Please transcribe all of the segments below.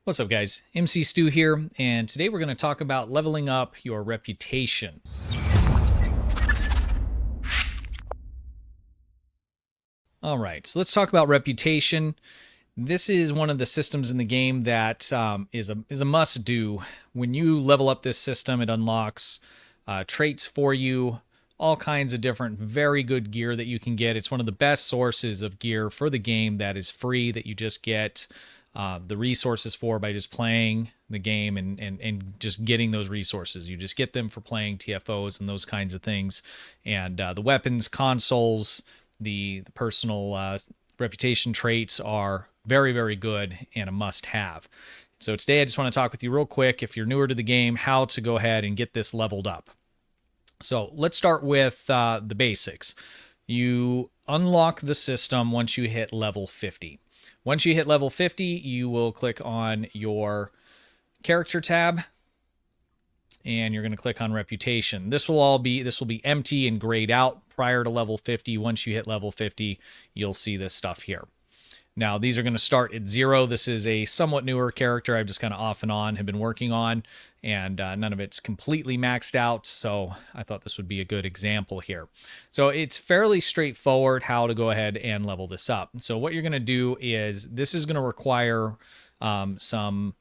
What's up, guys? MC Stu here, and today we're going to talk about leveling up your reputation. All right, so let's talk about reputation. This is one of the systems in the game that is a must-do. When you level up this system, it unlocks traits for you, all kinds of different very good gear that you can get. It's one of the best sources of gear for the game that is free, that you just get the resources for by just playing the game and just getting those resources. You just get them for playing TFOs and those kinds of things. And the weapons, consoles, the personal reputation traits are very, very good and a must-have. So today I just want to talk with you real quick, if you're newer to the game, how to go ahead and get this leveled up. So let's start with the basics. You unlock the system once you hit level 50. Once you hit level 50, you will click on your character tab and you're going to click on reputation. This will be empty and grayed out prior to level 50. Once you hit level 50, you'll see this stuff here. Now, these are going to start at 0. This is a somewhat newer character I've just kind of off and on have been working on, and none of it's completely maxed out, so I thought this would be a good example here. So it's fairly straightforward how to go ahead and level this up. So what you're going to do is this is going to require some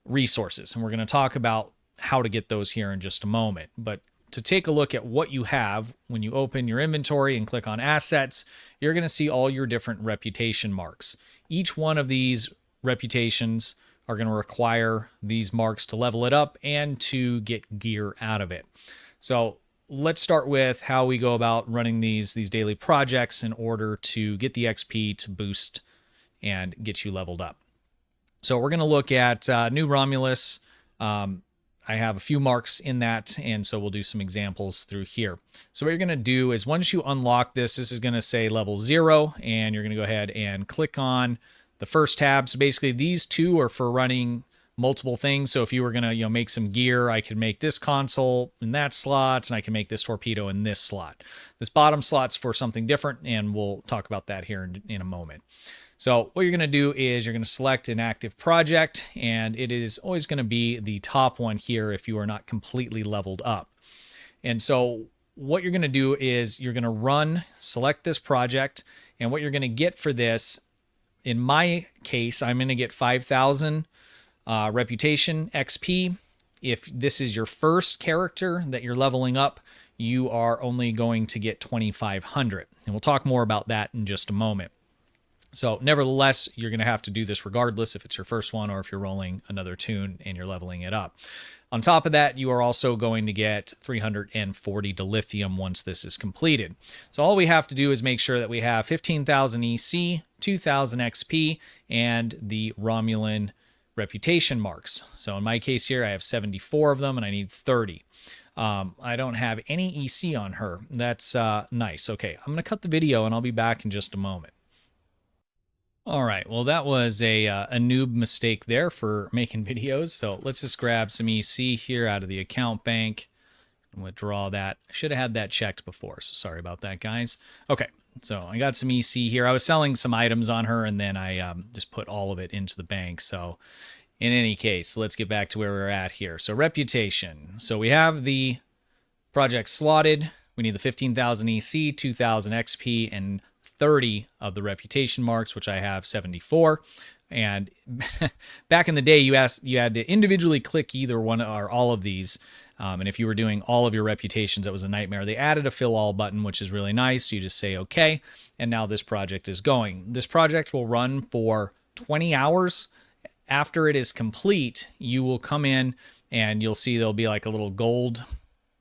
resources, and we're going to talk about how to get those here in just a moment. But to take a look at what you have, when you open your inventory and click on assets, you're going to see all your different reputation marks. Each one of these reputations are going to require these marks to level it up and to get gear out of it. So let's start with how we go about running these daily projects in order to get the XP to boost and get you leveled up. So we're going to look at New Romulus. I have a few marks in that, and so we'll do some examples through here. So what you're going to do is once you unlock this is going to say level 0, and you're going to go ahead and click on the first tab. So basically these two are for running multiple things. So if you were going to make some gear, I could make this console in that slot, and I can make this torpedo in this slot. This bottom slot's for something different, and we'll talk about that here in a moment. So what you're going to do is you're going to select an active project, and it is always going to be the top one here if you are not completely leveled up. And so what you're going to do is you're going to select this project, and what you're going to get for this, in my case, I'm going to get 5,000 reputation XP. If this is your first character that you're leveling up, you are only going to get 2,500. And we'll talk more about that in just a moment. So nevertheless, you're going to have to do this regardless if it's your first one or if you're rolling another tune and you're leveling it up. On top of that, you are also going to get 340 dilithium once this is completed. So all we have to do is make sure that we have 15,000 EC, 2,000 XP, and the Romulan reputation marks. So in my case here, I have 74 of them and I need 30. I don't have any EC on her. That's nice. Okay, I'm going to cut the video and I'll be back in just a moment. All right, well, that was a noob mistake there for making videos. So let's just grab some EC here out of the account bank and withdraw that. I should have had that checked before, so sorry about that, guys. Okay, so I got some EC here. I was selling some items on her, and then I just put all of it into the bank. So in any case, let's get back to where we're at here. So reputation. So we have the project slotted. We need the 15,000 EC, 2,000 XP, and 30 of the reputation marks, which I have 74. And back in the day, you had to individually click either one or all of these. And if you were doing all of your reputations, it was a nightmare. They added a fill all button, which is really nice. You just say okay, and now this project is going. This project will run for 20 hours. After it is complete, you will come in and you'll see there'll be like a little gold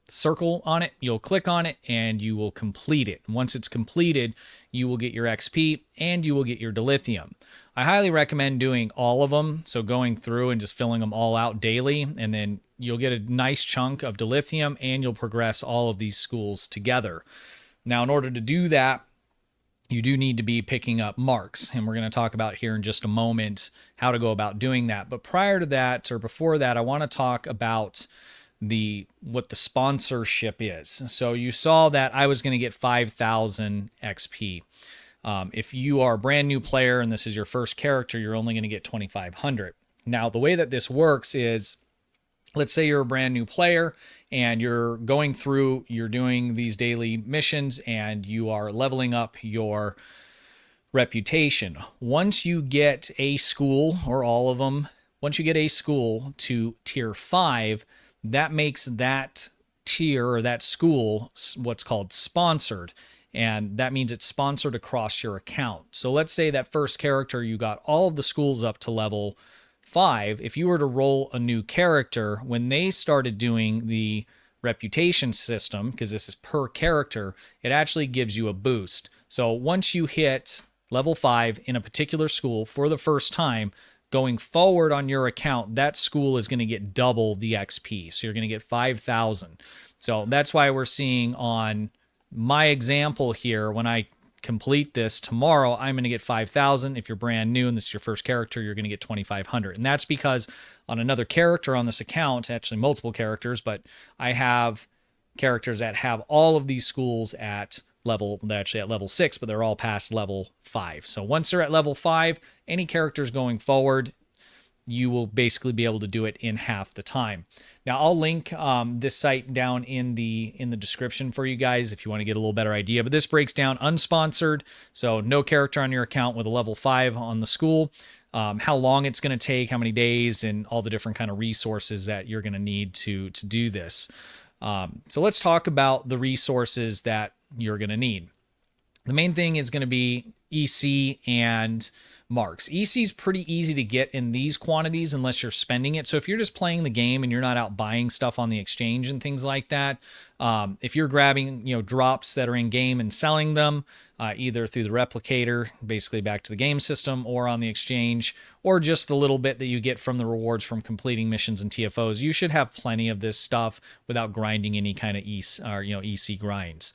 circle on it. You'll click on it and you will complete it. Once it's completed, you will get your XP and you will get your dilithium. I highly recommend doing all of them, so going through and just filling them all out daily, and then you'll get a nice chunk of dilithium and you'll progress all of these schools together. Now, in order to do that, you do need to be picking up marks, and we're going to talk about here in just a moment how to go about doing that. But prior to that, or before that, I want to talk about what the sponsorship is. So you saw that I was going to get 5,000 XP. If you are a brand new player and this is your first character, you're only going to get 2,500. Now, the way that this works is, let's say you're a brand new player and you're going through, you're doing these daily missions and you are leveling up your reputation. Once you get a school, or all of them, once you get a school to tier 5, that makes that tier or that school what's called sponsored. And that means it's sponsored across your account. So let's say that first character, you got all of the schools up to level 5. If you were to roll a new character, when they started doing the reputation system, because this is per character, it actually gives you a boost. So once you hit level 5 in a particular school for the first time, going forward on your account, that school is going to get double the XP. So you're going to get 5,000. So that's why we're seeing on my example here, when I complete this tomorrow, I'm going to get 5,000. If you're brand new and this is your first character, you're going to get 2,500. And that's because on another character on this account, actually multiple characters, but I have characters that have all of these schools at level, they're actually at level 6, but they're all past level 5. So once they're at level 5, any characters going forward, you will basically be able to do it in half the time. Now, I'll link this site down in the description for you guys if you want to get a little better idea. But this breaks down unsponsored, so no character on your account with a level 5 on the school, how long it's going to take, how many days, and all the different kind of resources that you're going to need to do this. So let's talk about the resources that you're going to need. The main thing is going to be EC and marks. EC is pretty easy to get in these quantities unless you're spending it. So if you're just playing the game and you're not out buying stuff on the exchange and things like that, if you're grabbing drops that are in game and selling them, either through the replicator, basically back to the game system, or on the exchange, or just the little bit that you get from the rewards from completing missions and TFOs, you should have plenty of this stuff without grinding any kind of EC grinds.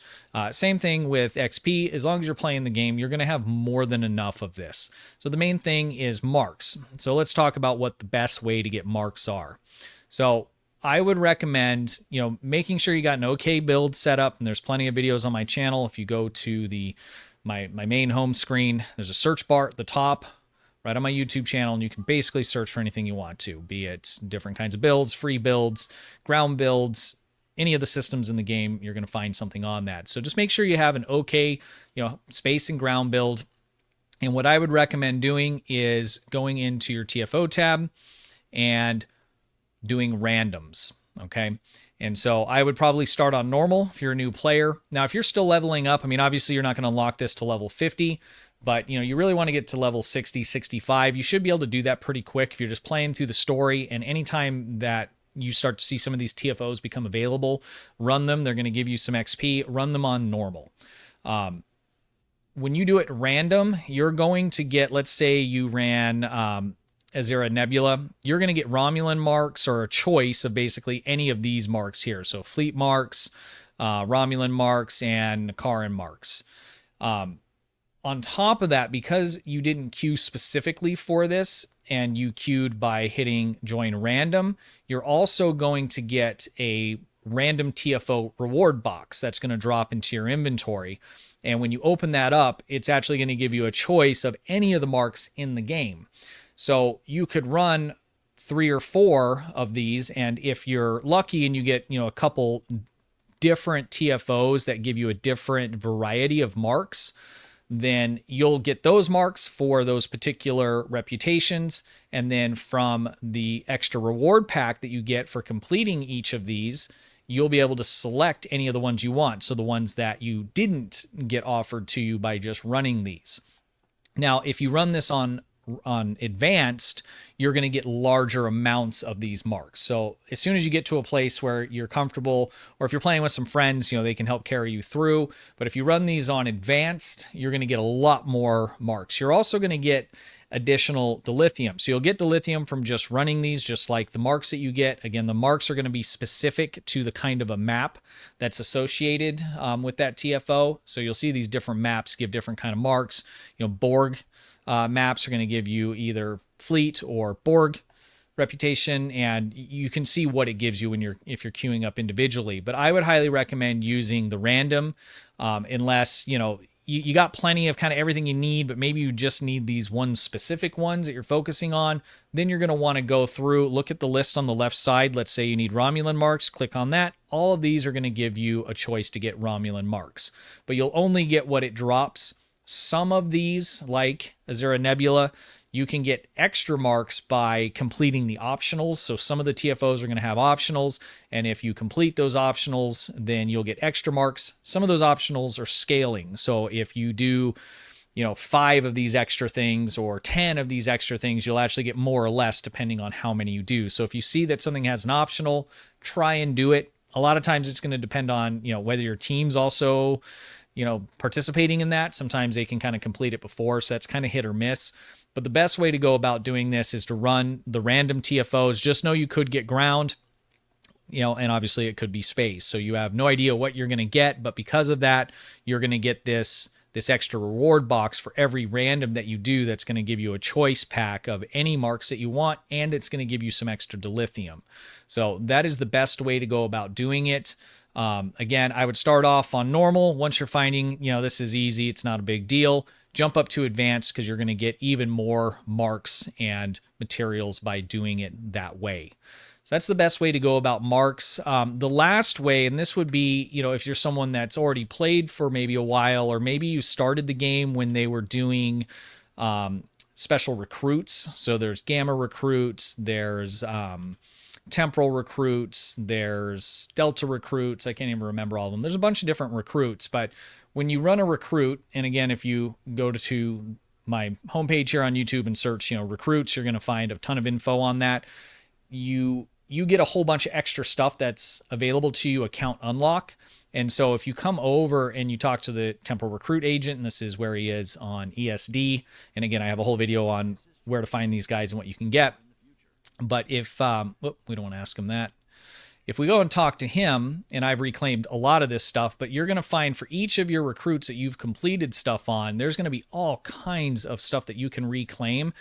Same thing with XP. As long as you're playing the game, you're going to have more than enough of this. So the main thing is marks. So let's talk about what the best way to get marks are. So I would recommend, making sure you got an okay build set up, and there's plenty of videos on my channel. If you go to my main home screen, there's a search bar at the top right on my YouTube channel, and you can basically search for anything you want to, be it different kinds of builds, free builds, ground builds, any of the systems in the game, you're going to find something on that. So just make sure you have an okay, space and ground build. And what I would recommend doing is going into your TFO tab and doing randoms, okay? And so I would probably start on normal if you're a new player. Now, if you're still leveling up, obviously you're not going to unlock this to level 50, but you really want to get to level 60, 65. You should be able to do that pretty quick if you're just playing through the story. And anytime that you start to see some of these TFOs become available, run them. They're going to give you some XP. Run them on normal. When you do it random, you're going to get, let's say you ran Azera Nebula, you're going to get Romulan marks, or a choice of basically any of these marks here. So fleet marks, Romulan marks, and Karin marks. On top of that, because you didn't queue specifically for this and you queued by hitting join random, you're also going to get a random TFO reward box that's going to drop into your inventory. And when you open that up, it's actually going to give you a choice of any of the marks in the game. So you could run 3 or 4 of these, and if you're lucky and you get, a couple different TFOs that give you a different variety of marks, then you'll get those marks for those particular reputations. And then from the extra reward pack that you get for completing each of these, you'll be able to select any of the ones you want. So the ones that you didn't get offered to you by just running these. Now, if you run this on advanced, you're going to get larger amounts of these marks. So as soon as you get to a place where you're comfortable, or if you're playing with some friends, they can help carry you through. But if you run these on advanced, you're going to get a lot more marks. You're also going to get additional dilithium. So you'll get dilithium from just running these, just like the marks that you get. Again, the marks are going to be specific to the kind of a map that's associated with that TFO. So you'll see these different maps give different kind of marks. Borg maps are going to give you either fleet or Borg reputation, and you can see what it gives you if you're queuing up individually. But I would highly recommend using the random, unless you got plenty of kind of everything you need, but maybe you just need these one specific ones that you're focusing on, then you're going to want to go through, look at the list on the left side. Let's say you need Romulan marks, click on that. All of these are going to give you a choice to get Romulan marks, but you'll only get what it drops. Some of these, like Azura Nebula, you can get extra marks by completing the optionals. So some of the TFOs are going to have optionals, and if you complete those optionals, then you'll get extra marks. Some of those optionals are scaling. So if you do, 5 of these extra things or 10 of these extra things, you'll actually get more or less depending on how many you do. So if you see that something has an optional, try and do it. A lot of times it's going to depend on, whether your team's also, participating in that. Sometimes they can kind of complete it before, so that's kind of hit or miss. But the best way to go about doing this is to run the random TFOs. Just know you could get ground, and obviously it could be space. So you have no idea what you're going to get, but because of that, you're going to get this extra reward box for every random that you do. That's going to give you a choice pack of any marks that you want, and it's going to give you some extra dilithium. So that is the best way to go about doing it. Again, I would start off on normal. Once you're finding, this is easy, it's not a big deal, jump up to advanced, because you're going to get even more marks and materials by doing it that way. So that's the best way to go about marks. The last way, and this would be, if you're someone that's already played for maybe a while, or maybe you started the game when they were doing special recruits. So there's gamma recruits, there's temporal recruits, there's delta recruits. I can't even remember all of them. There's a bunch of different recruits, but when you run a recruit, and again, if you go to my homepage here on YouTube and search, recruits, you're going to find a ton of info on that. You get a whole bunch of extra stuff that's available to you account unlock. And so if you come over and you talk to the temporal recruit agent, and this is where he is on ESD, and again, I have a whole video on where to find these guys and what you can get. But if, we don't want to ask him that. If we go and talk to him, and I've reclaimed a lot of this stuff, but you're going to find for each of your recruits that you've completed stuff on, there's going to be all kinds of stuff that you can reclaim.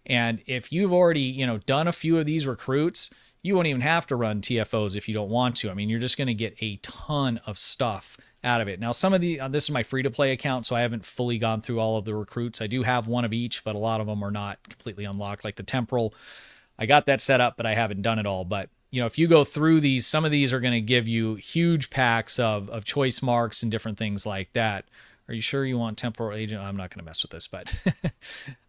And if you've already, done a few of these recruits, you won't even have to run TFOs if you don't want to. I mean, you're just going to get a ton of stuff out of it. Now, some of this is my free-to-play account, so I haven't fully gone through all of the recruits. I do have one of each, but a lot of them are not completely unlocked, like the temporal. I got that set up, but I haven't done it all. But, if you go through these, some of these are going to give you huge packs of choice marks and different things like that. Are you sure you want temporal agent? I'm not going to mess with this, but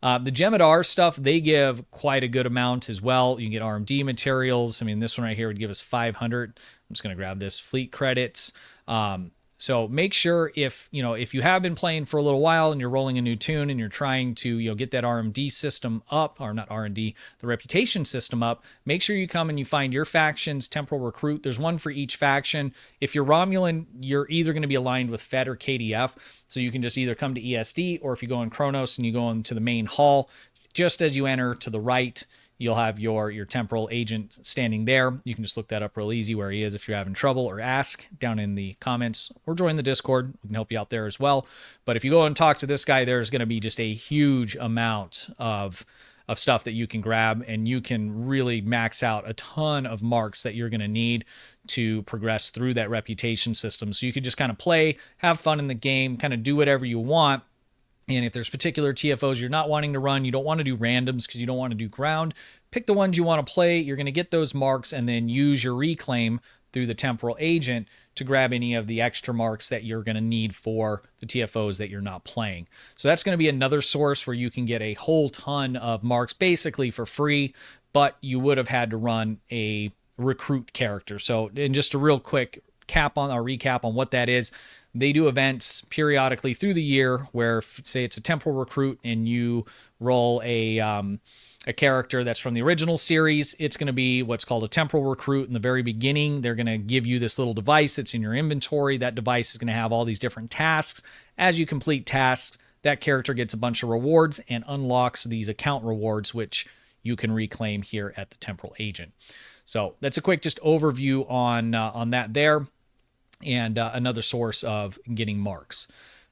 the Gemidar stuff, they give quite a good amount as well. You can get RMD materials. I mean, this one right here would give us 500. I'm just going to grab this, fleet credits. So make sure if you have been playing for a little while and you're rolling a new tune and you're trying to get that RMD system up, or not R&D, the reputation system up, make sure you come and you find your faction's temporal recruit. There's one for each faction. If you're Romulan, you're either going to be aligned with Fed or KDF, so you can just either come to ESD, or if you go in Kronos and you go into the main hall, just as you enter to the right, you'll have your temporal agent standing there. You can just look that up real easy where he is if you're having trouble, or ask down in the comments, or join the Discord. We can help you out there as well. But if you go and talk to this guy, there's going to be just a huge amount of stuff that you can grab, and you can really max out a ton of marks that you're going to need to progress through that reputation system. So you could just kind of play, have fun in the game, kind of do whatever you want. And if there's particular TFOs you're not wanting to run, you don't want to do randoms because you don't want to do ground, pick the ones you want to play. You're going to get those marks, and then use your reclaim through the temporal agent to grab any of the extra marks that you're going to need for the TFOs that you're not playing. So that's going to be another source where you can get a whole ton of marks basically for free, but you would have had to run a recruit character. So, and just a real quick recap on what that is. They do events periodically through the year where, say it's a temporal recruit and you roll a character that's from the original series. It's going to be what's called a temporal recruit. In the very beginning, they're going to give you this little device that's in your inventory. That device is going to have all these different tasks. As you complete tasks, that character gets a bunch of rewards and unlocks these account rewards, which you can reclaim here at the temporal agent. So that's a quick just overview on that there. And another source of getting marks.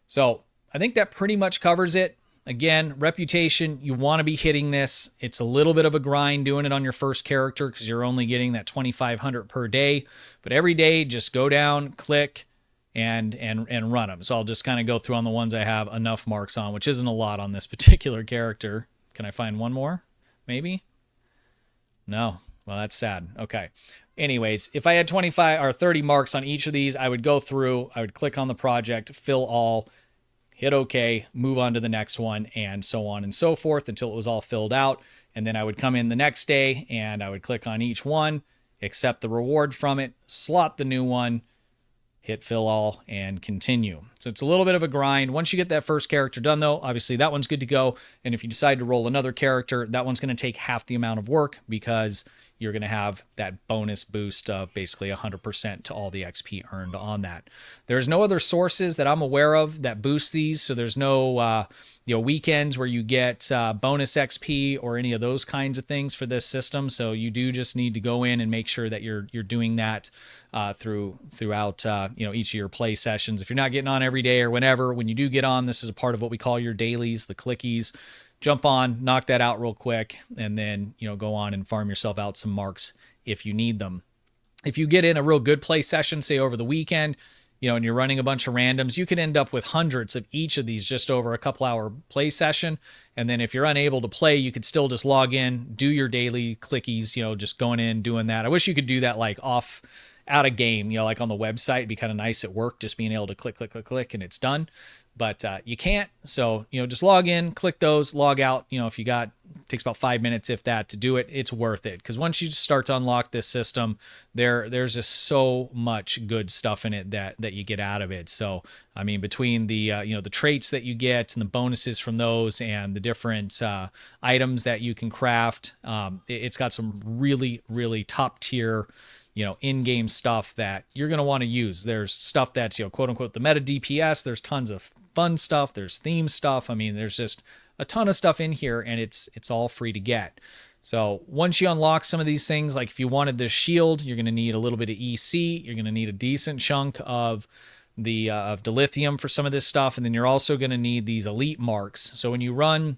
So I think that pretty much covers it. Again, reputation, you want to be hitting this. It's a little bit of a grind doing it on your first character because you're only getting that 2,500 per day. But every day, just go down, click, and run them. So I'll just kind of go through on the ones I have enough marks on, which isn't a lot on this particular character. Can I find one more? Maybe? No. Well, that's sad. Okay. Anyways, if I had 25 or 30 marks on each of these, I would go through, I would click on the project, fill all, hit OK, move on to the next one, and so on and so forth until it was all filled out. And then I would come in the next day and I would click on each one, accept the reward from it, slot the new one, hit fill all, and continue. So it's a little bit of a grind. Once you get that first character done, though, obviously that one's good to go. And if you decide to roll another character, that one's going to take half the amount of work because you're going to have that bonus boost of basically 100% to all the XP earned on that. There's no other sources that I'm aware of that boost these, so there's no weekends where you get bonus XP or any of those kinds of things for this system. So you do just need to go in and make sure that you're doing that throughout each of your play sessions. If you're not getting on every day or whenever, when you do get on, this is a part of what we call your dailies, the clickies. Jump on, knock that out real quick, and then go on and farm yourself out some marks if you need them. If you get in a real good play session, say over the weekend, and you're running a bunch of randoms, you could end up with hundreds of each of these just over a couple hour play session. And then if you're unable to play, you could still just log in, do your daily clickies, just going in, doing that. I wish you could do that like out of game, like on the website. It'd be kind of nice at work, just being able to click, and it's done. But you can't. So, just log in, click those, log out. If you got, it takes about 5 minutes, if that, to do it. It's worth it. Because once you start to unlock this system, there's just so much good stuff in it that you get out of it. So, I mean, between the, the traits that you get and the bonuses from those and the different items that you can craft, it's got some really, really top tier in-game stuff that you're going to want to use. There's stuff that's, quote unquote, the meta DPS. There's tons of fun stuff. There's theme stuff. I mean, there's just a ton of stuff in here, and it's all free to get. So once you unlock some of these things, like if you wanted this shield, you're going to need a little bit of EC. You're going to need a decent chunk of the dilithium for some of this stuff. And then you're also going to need these elite marks. So when you run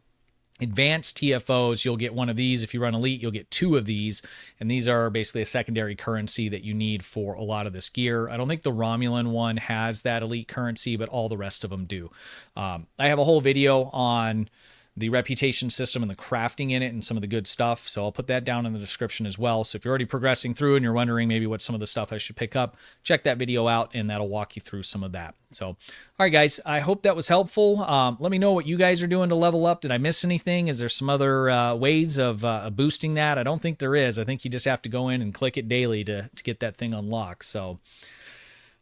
advanced TFOs, you'll get one of these. If you run elite, you'll get 2 of these, and these are basically a secondary currency that you need for a lot of this gear. I don't think the Romulan one has that elite currency, but all the rest of them do. I have a whole video on the reputation system and the crafting in it and some of the good stuff, so I'll put that down in the description as well. So if you're already progressing through and you're wondering maybe what some of the stuff I should pick up, check that video out, and that'll walk you through some of that. So, all right, guys, I hope that was helpful. Let me know what you guys are doing to level up. Did I miss anything? Is there some other ways of boosting that? I don't think there is. I think you just have to go in and click it daily to get that thing unlocked. So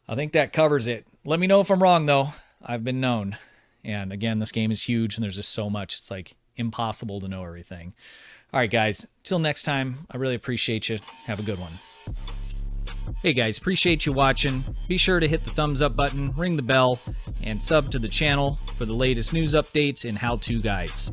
I think that covers it. Let me know if I'm wrong, though. I've been known. And again, this game is huge, and there's just so much. It's like impossible to know everything. All right, guys, till next time, I really appreciate you. Have a good one. Hey, guys, appreciate you watching. Be sure to hit the thumbs up button, ring the bell, and sub to the channel for the latest news updates and how-to guides.